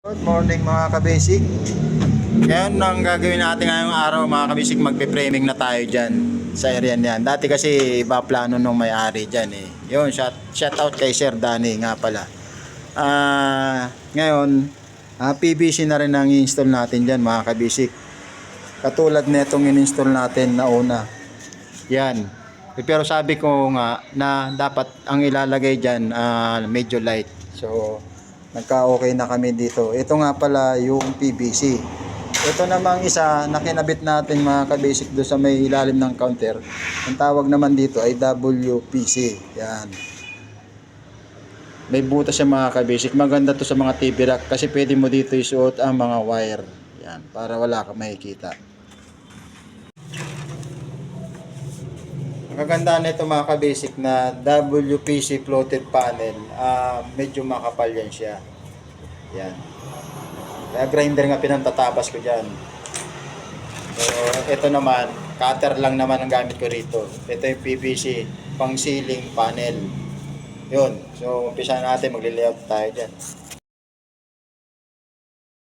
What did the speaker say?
Good morning mga kabasic. Ngayon ang gagawin natin ngayong araw mga kabasic, magpe-framing na tayo dyan sa area niyan. Dati kasi iba plano nung may-ari dyan eh. Yun, shout out kay Sir Danny nga pala. Ngayon, PVC na rin ang i-install natin dyan mga kabasic. Katulad netong in-install natin na una. Yan. Pero sabi ko nga na dapat ang ilalagay dyan medyo light. So, nagka-okay na kami dito. Ito nga pala yung PVC. Ito namang isa na kinabit natin mga kabasic doon sa may ilalim ng counter. Ang tawag naman dito ay WPC. Yan. May butas siya mga kabasic. Maganda to sa mga TV rack kasi pwede mo dito isuot ang mga wire. Yan. Para wala kang makikita. Ang kagandaan nito mga kabasic na WPC floated panel, medyo makapal yan siya. Yan. Kaya grinder nga pinantatabas ko dyan. So, ito naman, cutter lang naman ang gamit ko rito. Ito yung PVC, pang ceiling panel. Yun. So, umpisa natin, magli-layout tayo dyan.